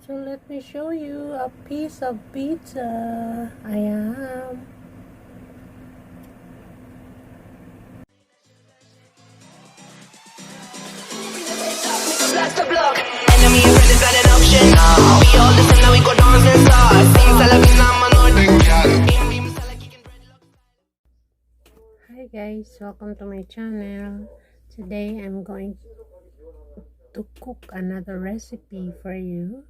So let me show you a piece of pizza. I am. Blast the block. Enemy and friend is not an option. We all listen now, we go dance and start. Sing Salavina, Manor. Hi guys, welcome to my channel. Today I'm going to cook another recipe for you.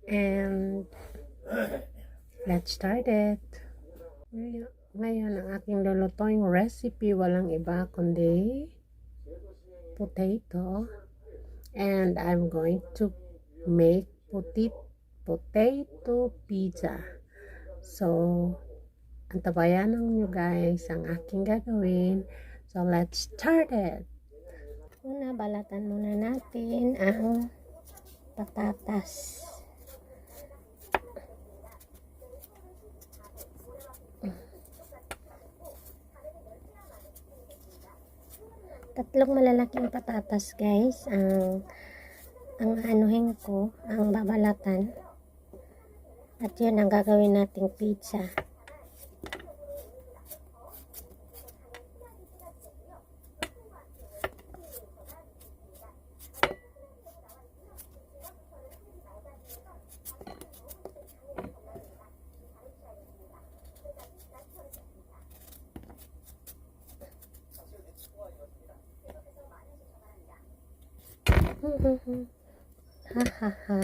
And let's start it. Ngayon ang aking lulutuing recipe walang iba kundi potato. And I'm going to make potato pizza. So, antabayan nyo guys ang aking gagawin. So, let's start it. Una, balatan muna natin ang patatas. Tatlong malalaking patatas guys ang anuhin ko, ang babalatan, at yun ang gagawin nating pizza. Ha ha ha.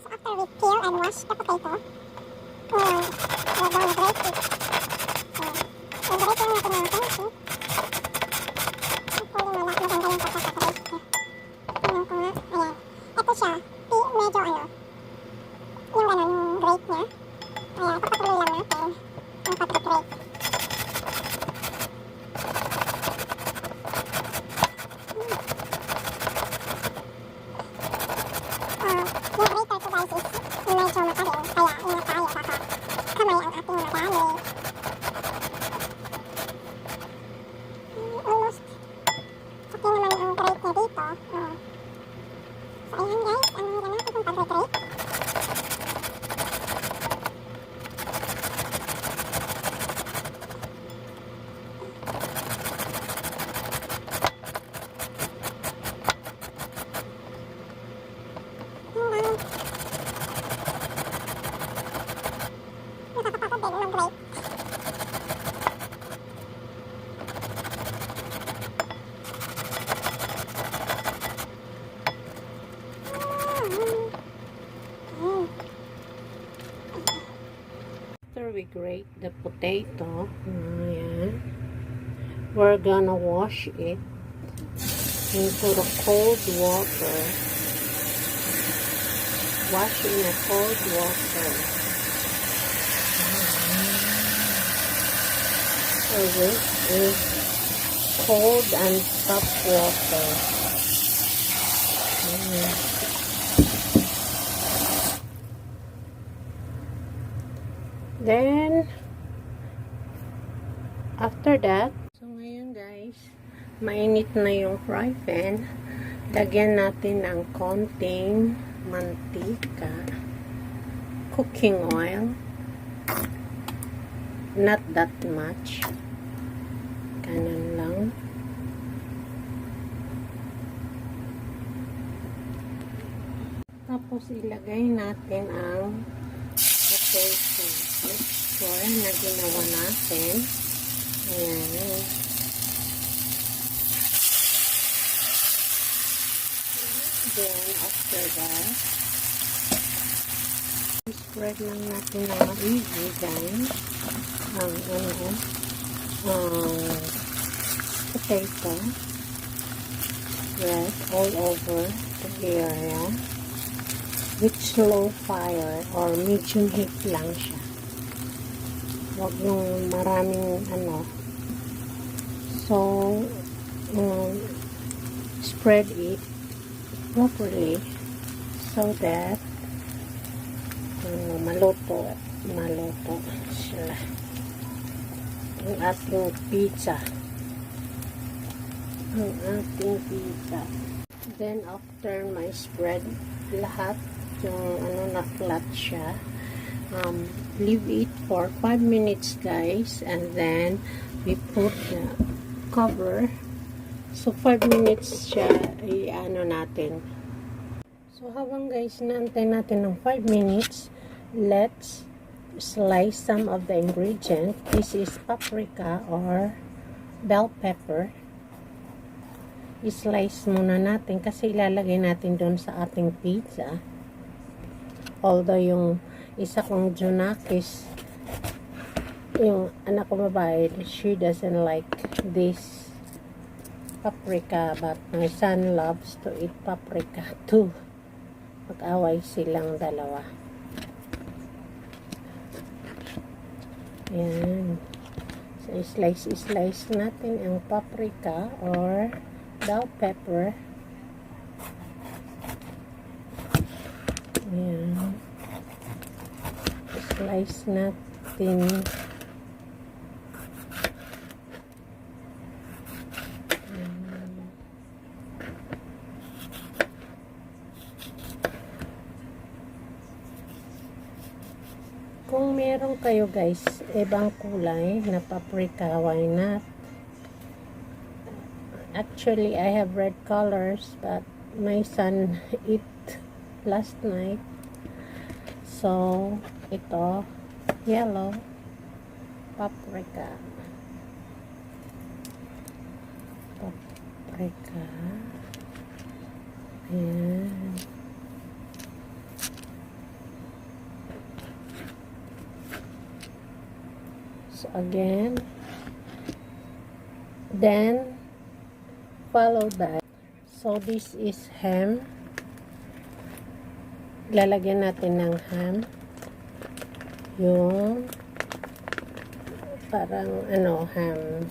After we peel and wash the potato, we're going to grate it. I-grate lang natin mga kansi. Actually, maganda yung pagkakagrate niya. Tingnan ko nga. Ayan. Ito siya. Medyo yung ganun, yung grate niya. Ayan, papatuloy lang natin ang pag-grate. Yung grater ko guys is medyo matalim. Kaya ingat tayo baka kamay ang ating madami. Almost okay naman ang grate niya dito. So ayan guys, ang hira natin kung pag-grate. Nakakapagod din mag-grate. After we grate the potato, ayan, we're gonna wash it into the cold water. Wash in the cold water. So this is cold and tap water. Then, after that, so ngayon guys, mainit na yung fry pan. Lagyan natin ng konting mantika, cooking oil, not that much, ganun lang. Tapos ilagay natin ang potato mixture na ginawa natin. Ayan. Then, after that, spread lang natin ng maigi guys ang potato. Spread all over the area with slow fire or medium heat lang siya. Huwag yung maraming So, spread it properly so that maluto siya ang ating pizza. Then after my spread lahat yung na-flat siya, leave it for 5 minutes guys, and then we put the cover. So 5 minutes siya natin. So habang guys naantay natin ng 5 minutes, let's slice some of the ingredient. This is paprika or bell pepper. I-slice muna natin kasi ilalagay natin doon sa ating pizza. Although yung isa kong Junakis, yung anak ko babae, she doesn't like this paprika, but my son loves to eat paprika too. Mag-away silang dalawa. Ayan. So, slice natin ang paprika or bell pepper. Ayan. Slice natin. Kung meron kayo guys ibang kulay na paprika, why not? Actually I have red colors but my son ate last night, so ito yellow paprika. Ayan. So again, then followed by, so this is ham. Lalagyan natin ng ham, yung parang ham.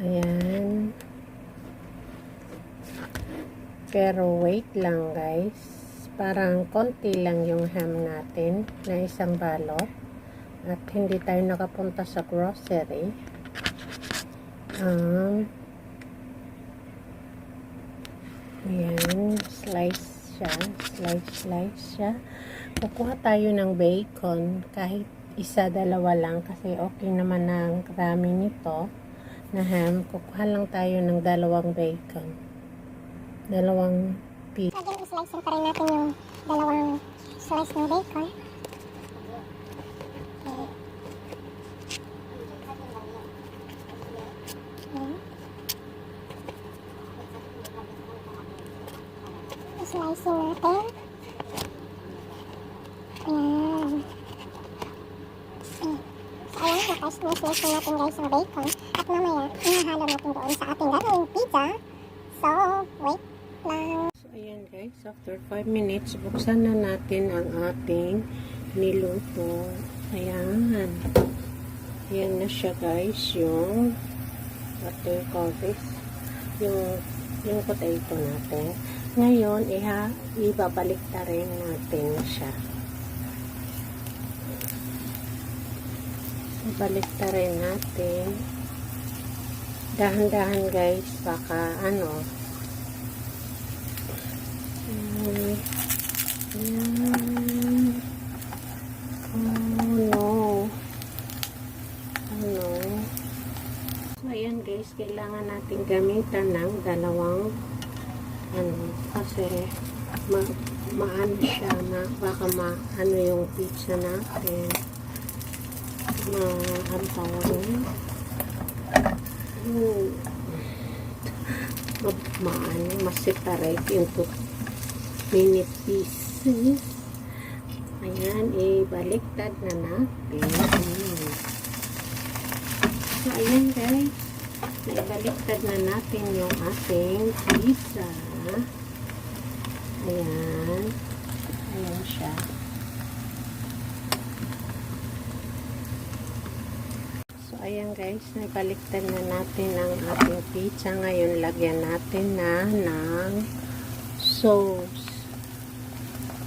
Ayan. Pero wait lang guys, parang konti lang yung ham natin na isang balot. At hindi tayo nakapunta sa grocery. Ayan, slice siya. Kukuha tayo ng bacon, kahit isa, dalawa lang, kasi okay naman ang rami nito na ham. Kukuha lang tayo ng dalawang bacon. Dalawang piece. Again, i-slice pa rin natin yung dalawang slice ng bacon. Slicing natin. Ayan. So, ayan. Na-slice natin guys ang bacon. At mamaya, inahalo natin doon sa ating gagawing pizza. So, wait lang. So, ayan guys. After 5 minutes, buksan na natin ang ating niluto. Ayan. Ayan na siya guys. Yung what do you call this? Yung potato natin. Ngayon, ibabalik na rin natin siya. Ibalik na rin natin. Dahan-dahan guys, baka Ayan. Oh no. So, ayan guys, kailangan natin gamitan ng dalawang kasi maano siya na baka yung pizza natin ma-separate into mini pieces. Ayan, ibaliktad na natin. So ayan guys, ibaliktad na natin yung ating pizza. Ayan. Ayan siya. So, ayan guys, nabaliktad na natin ang ating pizza. Ngayon, lagyan natin na ng sauce.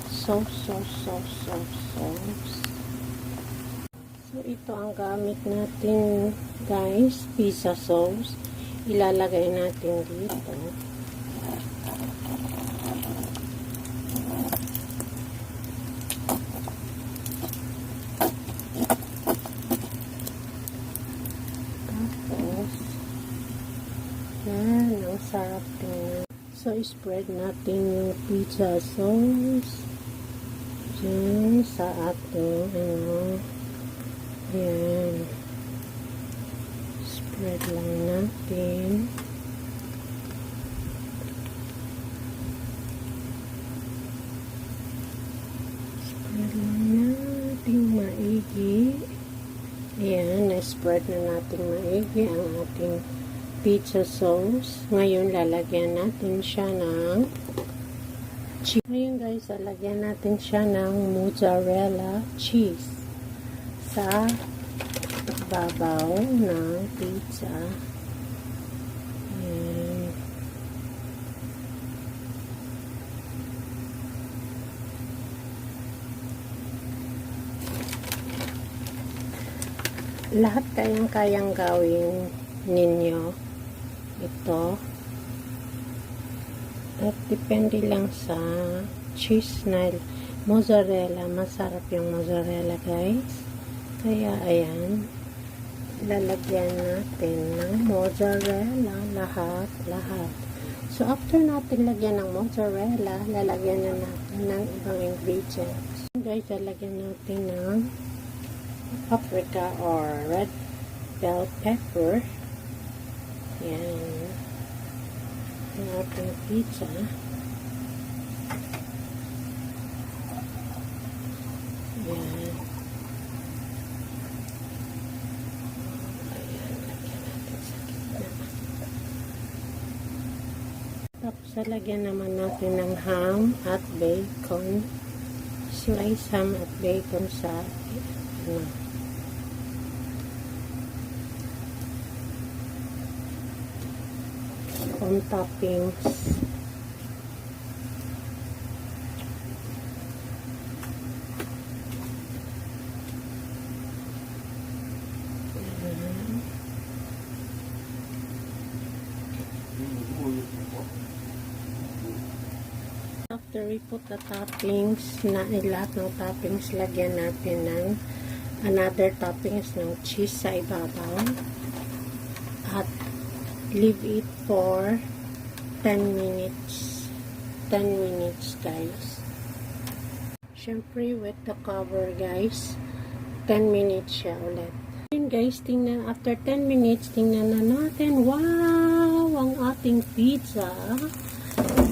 Sauce. So, ito ang gamit natin guys, pizza sauce. Ilalagay natin dito. Yan, ang sarap tingnan. So, spread natin yung pizza sauce dyan sa ating, yan. Spread lang natin. Spread lang natin maigi. Ayan, na-spread na natin maigi ang ating pizza sauce. Ngayon, lalagyan natin siya ng cheese. Ngayon guys, lalagyan natin siya ng mozzarella cheese sa babaw ng pizza. Ayan. Lahat kayang gawin ninyo ito, at depende lang sa cheese na mozzarella. Masarap yung mozzarella guys, kaya ayan, lalagyan natin ng mozzarella lahat. So after natin lagyan ng mozzarella, lalagyan na natin ng ibang ingredients guys. Lalagyan natin ng paprika or red bell pepper. Yan. Ang ating pizza. Yan. Ayan. Lagyan natin sa gitna. Tapos, lagyan naman natin ng ham at bacon. Slice ham at bacon sa on toppings. After we put the toppings, lahat ng toppings, lagyan natin ng another toppings ng cheese sa ibabaw at leave it for 10 minutes. 10 minutes guys. Syempre with the cover guys, 10 minutes siya ulit. Yun guys, tingnan, after 10 minutes, tingnan na natin. Wow! Ang ating pizza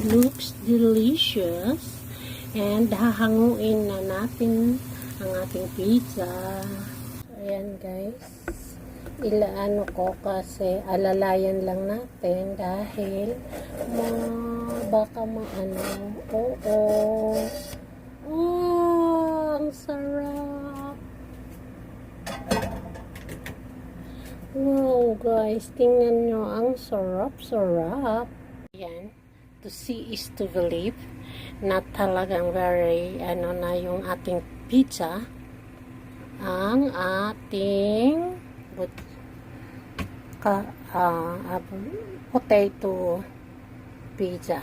looks delicious. And hahanguin na natin ang ating pizza. Ayan guys, ilaano ko kasi alalayan lang natin dahil baka maano. Ang sarap. Wow guys, tingnan nyo, ang sarap. Ayan, to see is to believe. Na talagang very na yung ating pizza, ang ating potato pizza.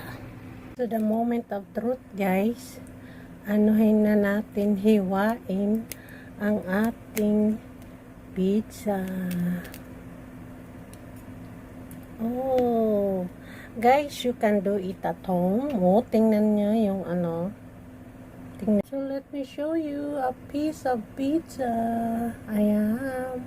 So the moment of truth guys, anuhin na natin, hiwain ang ating pizza. Oh guys, you can do it at home. Tingnan nyo yung tingnan. So let me show you a piece of pizza. Ayan.